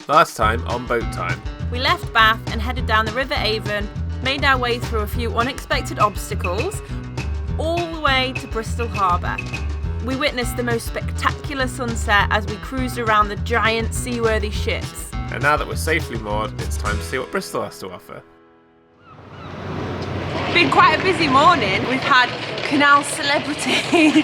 Last time on Boat Time. We left Bath and headed down the River Avon, made our way through a few unexpected obstacles, all the way to Bristol Harbour. We witnessed the most spectacular sunset as we cruised around the giant seaworthy ships. And now that we're safely moored, it's time to see what Bristol has to offer. Been quite a busy morning. We've had canal celebrity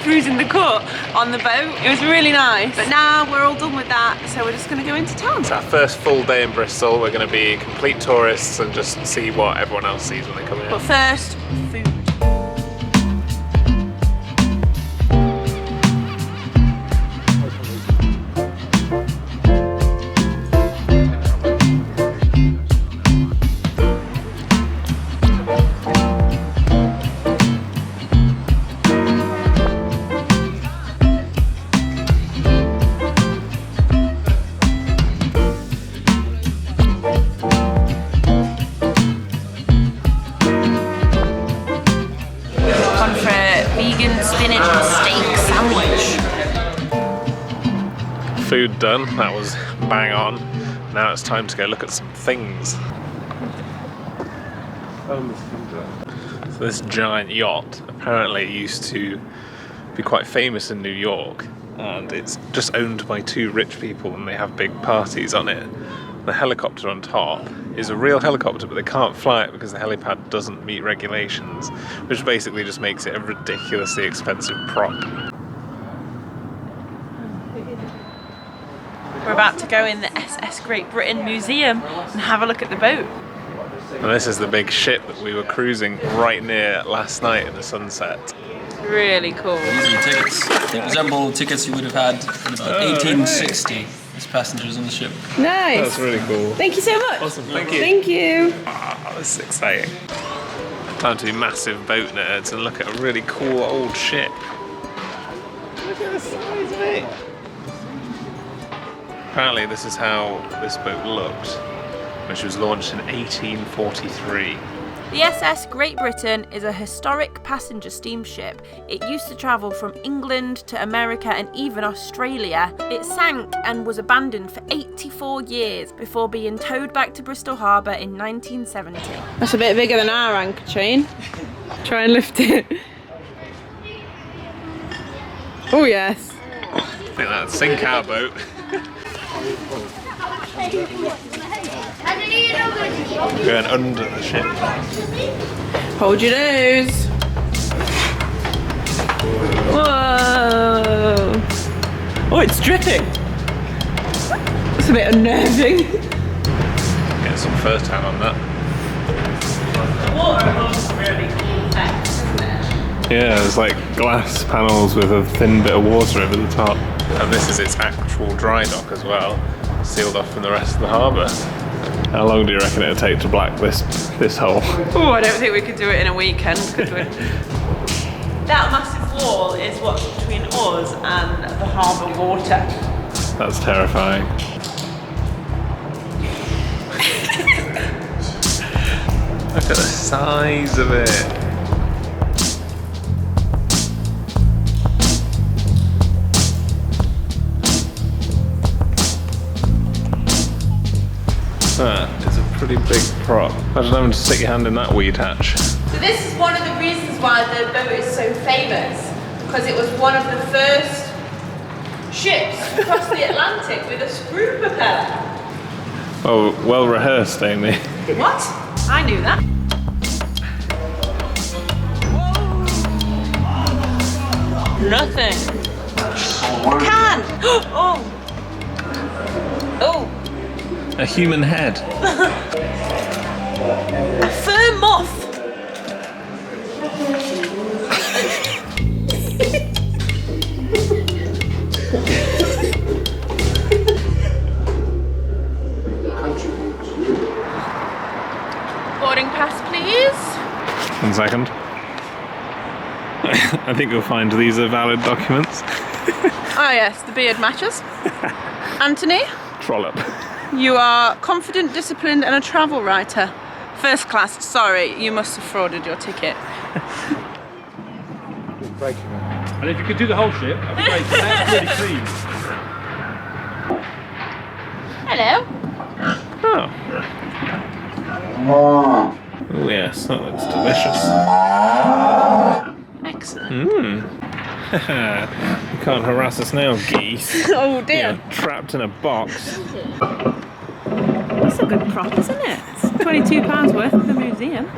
cruising the cut on the boat. It was really nice. But now we're all done with that, so we're just going to go into town. It's our first full day in Bristol. We're going to be complete tourists and just see what everyone else sees when they come in. But first, food. Food done, that was bang on. Now it's time to go look at some things. So this giant yacht apparently used to be quite famous in New York, and it's just owned by two rich people and they have big parties on it. The helicopter on top is a real helicopter, but they can't fly it because the helipad doesn't meet regulations, which basically just makes it a ridiculously expensive prop. We're about to go in the SS Great Britain Museum and have a look at the boat. And this is the big ship that we were cruising right near last night in the sunset. Really cool. These are tickets. They resemble tickets you would have had in about 1860 as passengers on the ship. Nice. That's really cool. Thank you so much. Awesome, thank you. Thank you. Ah, this is exciting. Time to be massive boat nerds and look at a really cool old ship. Look at the size of it. Apparently this is how this boat looked when she was launched in 1843. The SS Great Britain is a historic passenger steamship. It used to travel from England to America and even Australia. It sank and was abandoned for 84 years before being towed back to Bristol Harbour in 1970. That's a bit bigger than our anchor chain. Try and lift it. Oh yes. I think that'd sink our boat. Going under the ship. Hold your nose. Whoa. Oh, it's dripping. It's a bit unnerving. Get some first hand on that. The water above really cool effect, isn't it? Yeah, there's like glass panels with a thin bit of water over the top. And this is its actual dry dock as well, sealed off from the rest of the harbour. How long do you reckon it'll take to black this hole? Oh, I don't think we could do it in a weekend, could we? That massive wall is what's between us and the harbour water. That's terrifying. Look at the size of it. That is a pretty big prop. Imagine having to stick your hand in that weed hatch. So this is one of the reasons why the boat is so famous, because it was one of the first ships to cross the Atlantic with a screw propeller. Oh, well rehearsed, Amy. What? I knew that. Nothing. Can! Oh! Oh! A human head. A fur moth! Boarding pass, please. 1 second. I think you'll find these are valid documents. Oh yes, the beard matches. Anthony? Trollop. You are confident, disciplined and a travel writer. First class, sorry, you must have frauded your ticket. And if you could do the whole ship, that'd be great. That's really clean. Hello. Oh. Oh yes, that looks delicious. Excellent. You can't harass us now, geese. Oh dear. You're trapped in a box. That's a good prop, isn't it? It's £22 worth at the museum.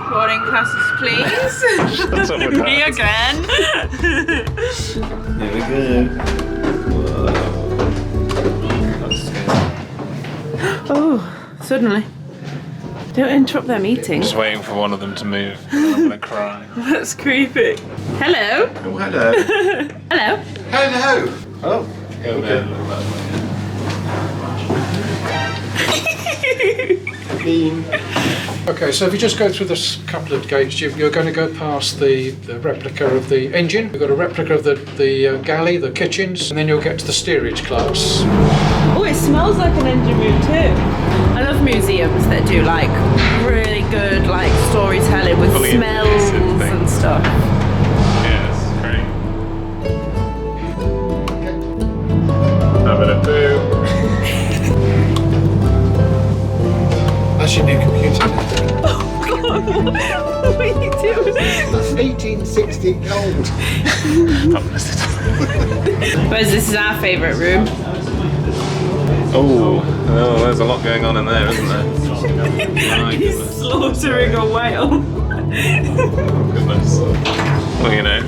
Boarding passes, please. That's what we're Me again. Here we go. Oh, suddenly. Don't interrupt their meeting. Just waiting for one of them to move. I'm gonna cry. That's creepy. Hello. Oh, hello. Hello. Hello. Oh, Go there and look that clean. Okay, so if you just go through this couple of gates, you're going to go past the replica of the engine. You've got a replica of the galley, the kitchens, and then you'll get to the steerage class. Oh, it smells like an engine room too. I love museums that do like really good like storytelling with Fully smells immersive thing. and stuff. Yes, great. Having a poo. That's your new computer. What are you doing? That's 1860 gold. Whereas this is our favourite room. Oh, there's a lot going on in there, isn't there? My He's goodness. slaughtering a whale. Oh, goodness. Well, you know,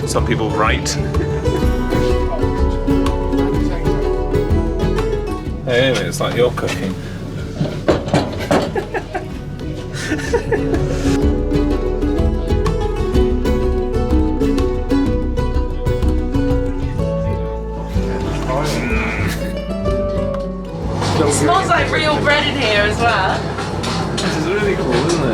some people write. Hey, it's like you're cooking. It smells like real bread in here as well. This is really cool, isn't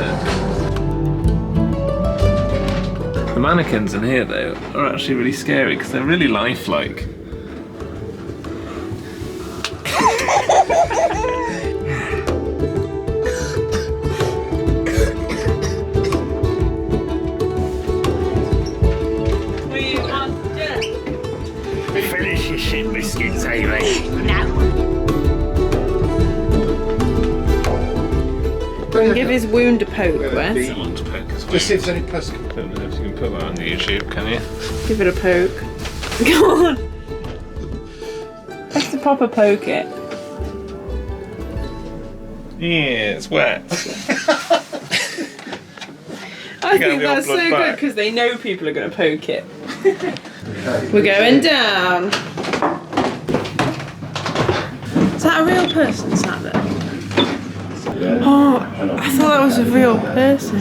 it? The mannequins in here, though, are actually really scary because they're really lifelike. Finish your shit biscuits, Amy. Give his wound a poke, Wes. I want to poke as well. Just see if there's any pus. I don't know if you can put that on YouTube, can you? Give it a poke. Come on. Let's proper poke it. Yeah, it's wet. I Get think the old that's so blood good back. because they know people are going to poke it. We're going down. Is that a real person sat there? Oh, I thought that was a real person.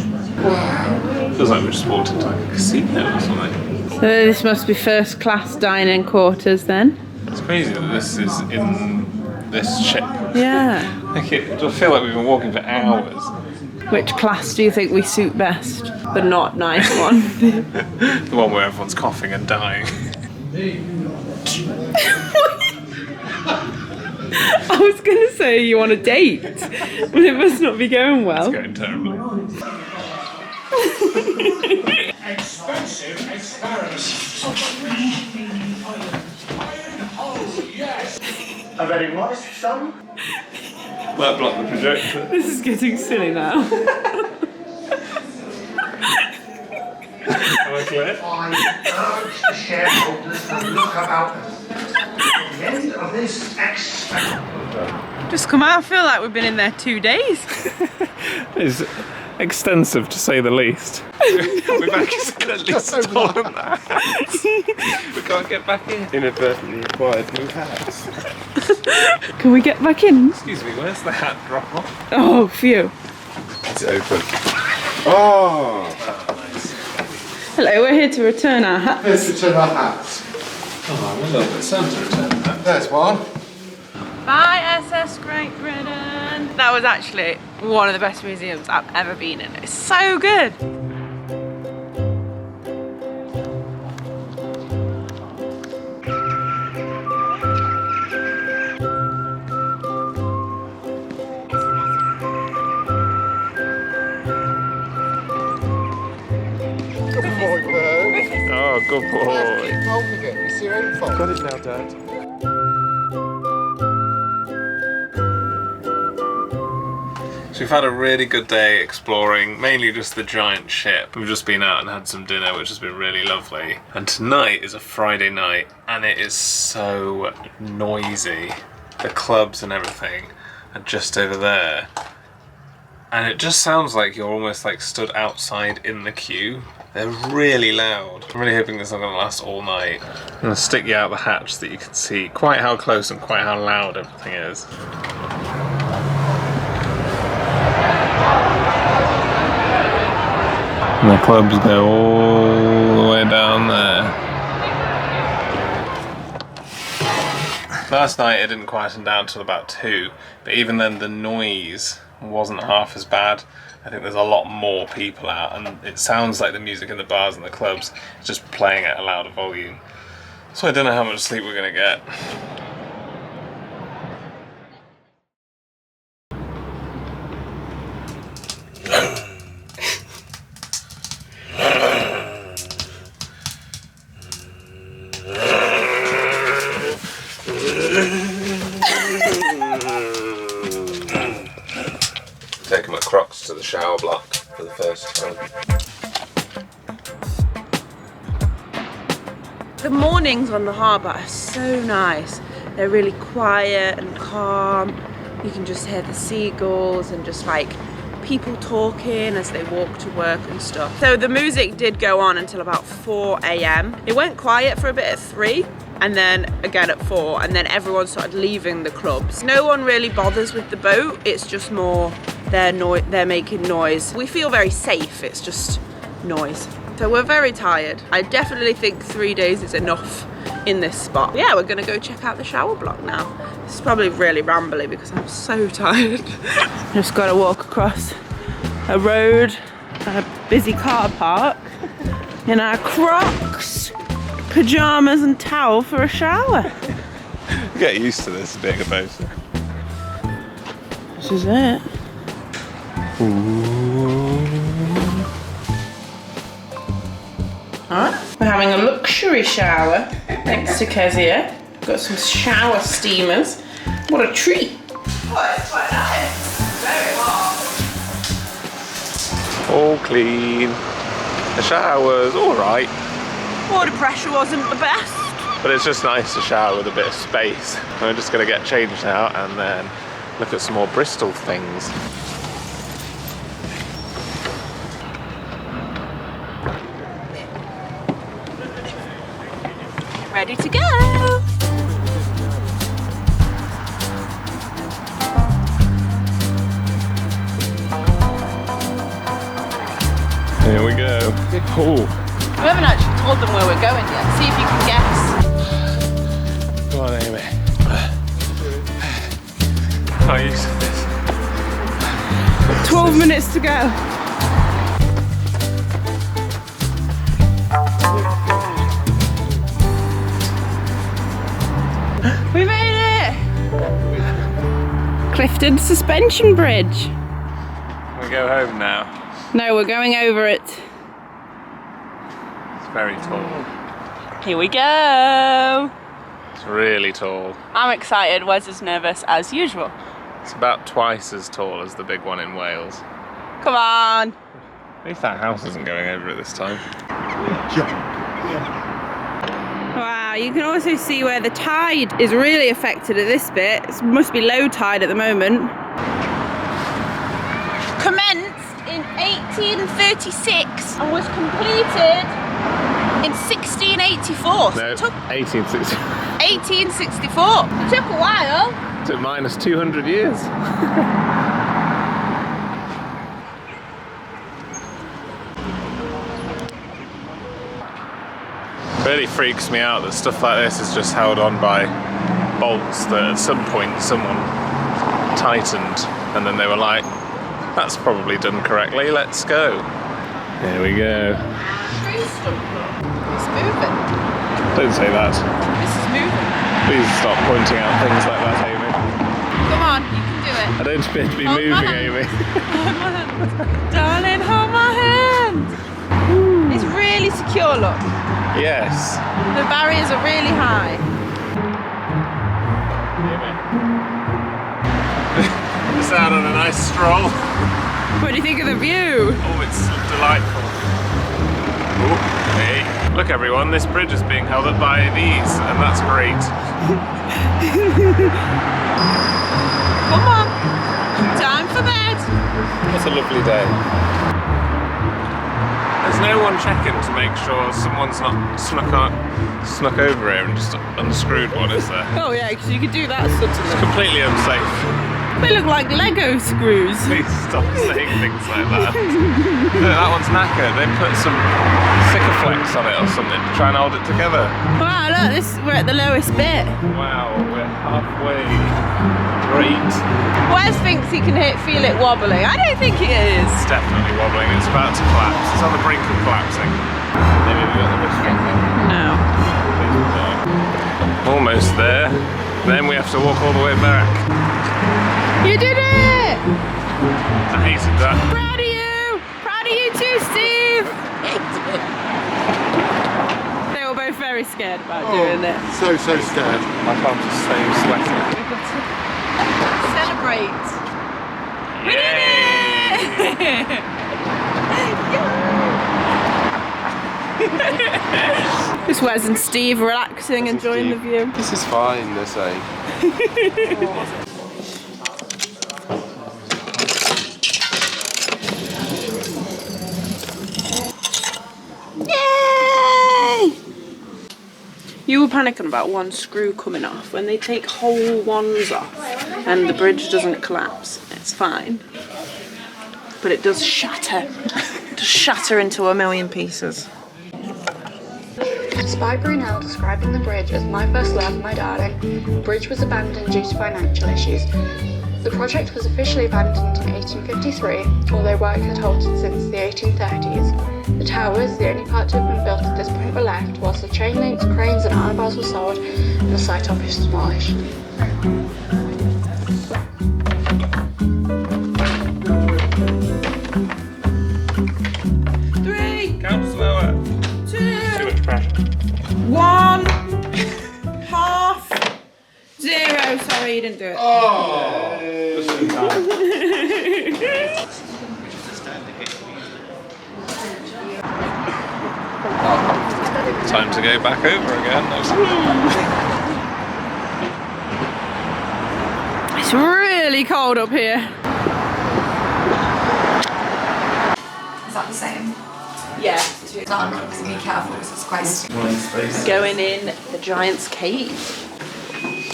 Feels like we just walked into like a casino or something. So this must be first class dining quarters then? It's crazy that this is in this ship. Yeah. Like it does feel like we've been walking for hours. Which class do you think we suit best? The not nice one. The one where everyone's coughing and dying. I was going to say you on a date, but it must not be going well. It's going terribly. Expensive asparagus. Oh, yes. A very modest sum. That blocked the projector. This is getting silly now. Am I clear? I urge the shareholders to look about us. At the end of this Just come out, I feel like we've been in there 2 days. It's extensive to say the least. We've accidentally stolen that hat. We can't get back in. Inadvertently acquired new hats. Can we get back in? Excuse me, where's the hat drop off? Oh, phew. It's open. Oh! Hello, we're here to return our hats. Let's return our hats. Oh, I'm a little bit sad to return that. There's one. Bye, SS Great Britain. That was actually one of the best museums I've ever been in. It's so good. Oh, good boy. Keep holding it. It's your own fault. Got it now, Dad. So we've had a really good day exploring, mainly just the giant ship. We've just been out and had some dinner, which has been really lovely. And tonight is a Friday night, and it is so noisy. The clubs and everything are just over there. And it just sounds like you're almost like stood outside in the queue. They're really loud. I'm really hoping this is not going to last all night. I'm going to stick you out the hatch so that you can see quite how close and quite how loud everything is. And the clubs go all the way down there. Last night it didn't quieten down till about 2, but even then the noise wasn't half as bad. I think there's a lot more people out, and it sounds like the music in the bars and the clubs is just playing at a louder volume. So I don't know how much sleep we're gonna get. Taking my Crocs to the shower block for the first time. The mornings on the harbour are so nice. They're really quiet and calm. You can just hear the seagulls and just like people talking as they walk to work and stuff. So the music did go on until about 4 AM. It went quiet for a bit at 3 and then again at 4, and then everyone started leaving the clubs. No one really bothers with the boat. It's just more they're making noise. We feel very safe, it's just noise. So we're very tired. I definitely think 3 days is enough in this spot. Yeah, we're gonna go check out the shower block now. This is probably really rambly because I'm so tired. Just gotta walk across a road, a busy car park, in our Crocs, pyjamas and towel for a shower. Get used to this being a boat. This is it. Alright, we're having a luxury shower thanks to Kezia. Got some shower steamers. What a treat! Oh, it's quite nice. Very hot. All clean. The shower's alright, Water pressure wasn't the best. but it's just nice to shower with a bit of space. We're just gonna get changed now and then look at some more Bristol things. Ready to go! Here we go. Oh, We haven't actually told them where we're going yet. See if you can guess. go on, Amy. How are you used to this? 12 minutes to go. We made it! Clifton Suspension Bridge. We go home now. No, we're going over it. It's very tall. Here we go. It's really tall. I'm excited. Wes is nervous as usual. It's about twice as tall as the big one in Wales. Come on. At least that house isn't going over it this time. Wow, you can also see where the tide is really affected at this bit. It must be low tide at the moment. Commenced in 1836 and was completed in 1684. No, Took 1860. 1864. Took a while. Took minus 200 years. Really freaks me out that stuff like this is just held on by bolts that at some point someone tightened and then they were like, that's probably done correctly, let's go. Here we go. It's moving. Don't say that. This is moving. Please stop pointing out things like that, Amy. Come on, you can do it. I don't appear to be Hold my moving, hand. Amy. Hold my hand. Darling, hold my hand. It's really secure, look. Yes. The barriers are really high. Just out on a nice stroll. What do you think of the view? Oh, it's delightful. Oh, hey. Look everyone, this bridge is being held up by these, and that's great. Come on, time for bed. What a lovely day. There's no one checking to make sure someone's not snuck over here and just unscrewed one, is there? Oh yeah, because you could do that subtly. Completely unsafe. They look like Lego screws. Please stop saying things like that. Look, that one's knackered. They put some Sikaflex on it or something to try and hold it together. Wow, look, we're at the lowest bit. Wow, we're halfway. Great. Wes thinks he can feel it wobbling. I don't think it is. It's definitely wobbling. It's about to collapse. It's on the brink of collapsing. Maybe we've got the wrist strap in. No. Almost there. Then we have to walk all the way back. You did it! I hated that. Proud of you! Proud of you too, Steve! They were both very scared about doing it. So scared. My palms are so sweaty. Celebrate! We did it! Just Wes and Steve relaxing, enjoying the view. This is fine, they're saying. Yay! You were panicking about one screw coming off. When they take whole ones off and the bridge doesn't collapse, it's fine. But it does shatter. It does shatter into a million pieces. Despite Brunel describing the bridge as my first love, my darling, the bridge was abandoned due to financial issues. The project was officially abandoned in 1853, although work had halted since the 1830s. The towers, the only part to have been built at this point, were left, whilst the chain links, cranes and iron bars were sold and the site office demolished. Count slower. 2, Too much pressure. 1, half, 0. Sorry, you didn't do it. Just in time. Time to go back over again. It's really cold up here. Is that the same? Yeah. No, I'm not going to be careful because it's quite Going in the giant's cave.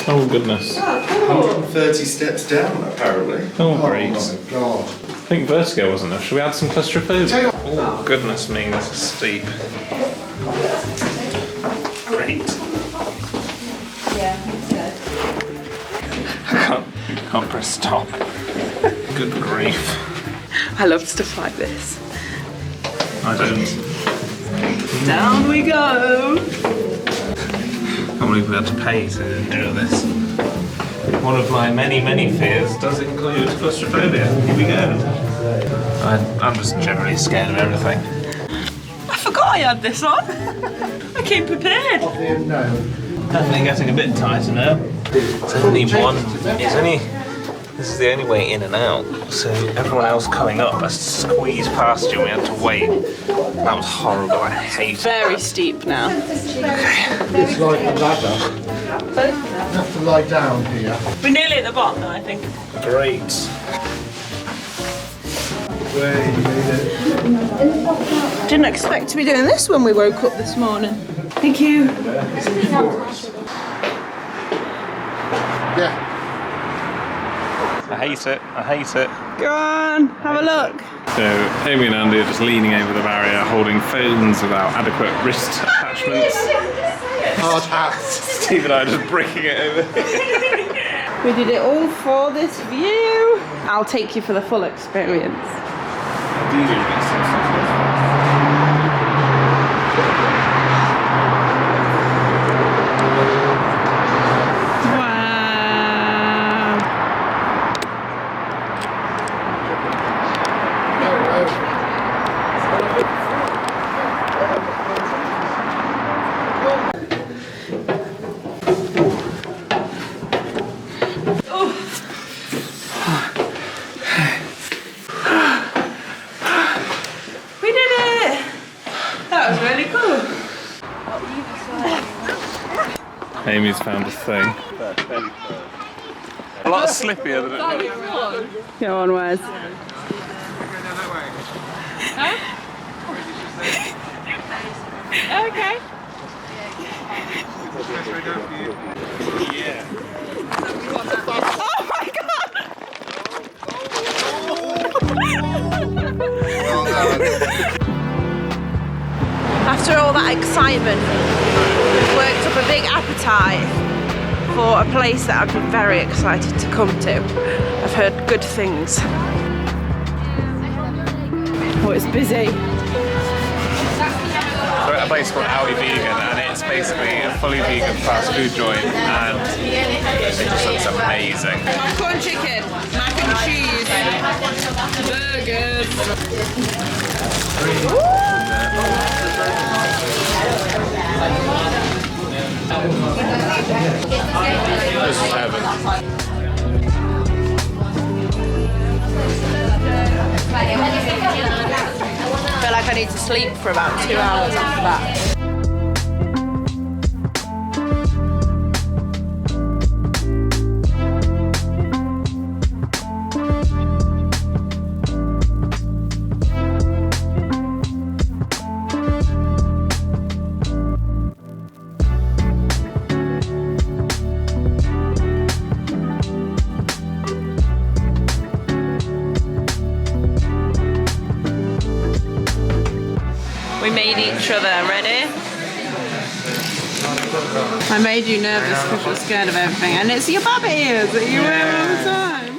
Oh goodness. 130 steps down, apparently. Oh, great. my God. I think vertigo wasn't there. Should we add some claustrophobia? Oh goodness me, this is steep. Great. Yeah, good. I can't press stop. Good grief. I love stuff like this. I don't. Down we go. I can't believe we had to pay to endure this. One of my many fears does include claustrophobia. Here we go. I'm just generally scared of everything. I forgot I had this on. I came prepared. Definitely getting a bit tighter now. It's only one. This is the only way in and out. So everyone else coming up has to squeeze past you. And we had to wait. That was horrible. I hate it. Very steep now. It's like a ladder. You have to lie down here. We're nearly at the bottom now, I think. Great. Didn't expect to be doing this when we woke up this morning. Thank you. Yeah. I hate it. I hate it. Go on, have a look. So Amy and Andy are just leaning over the barrier, holding phones without adequate wrist attachments. Hard hats. Steve and I are just breaking it over. We did it all for this view. I'll take you for the full experience. Amy's found a thing. A lot slippier than it looks. Go on, Wes. Okay. Oh my god! After all that excitement, we've worked up a big appetite for a place that I've been very excited to come to. I've heard good things. Oh, it's busy. We're at a place called Audi Vegan, and it's basically a fully vegan fast food joint, and it just looks amazing. Popcorn chicken, mac and cheese, burgers. This is heaven. I feel like I need to sleep for about 2 hours after that. We made each other ready. I made you nervous because you're scared of everything, and it's your bobby ears that you wear all the time.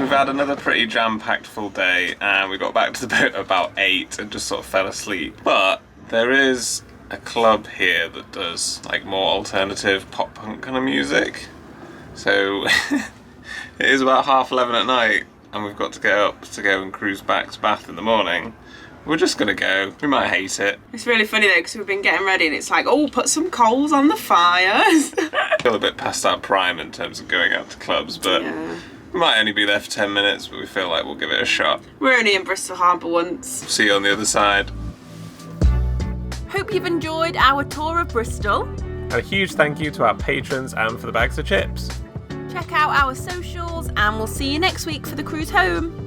We've had another pretty jam-packed full day, and we got back to the boat about 8 and just sort of fell asleep. But there is a club here that does like more alternative pop punk kind of music. So it is about 11:30 at night, and we've got to get up to go and cruise back to Bath in the morning. We're just gonna go. We might hate it. It's really funny though because we've been getting ready and it's like, oh, put some coals on the fires. I feel a bit past our prime in terms of going out to clubs, but we might only be there for 10 minutes, but we feel like we'll give it a shot. We're only in Bristol Harbour once. See you on the other side. Hope you've enjoyed our tour of Bristol. And a huge thank you to our patrons and for the bags of chips. Check out our socials and we'll see you next week for the cruise home.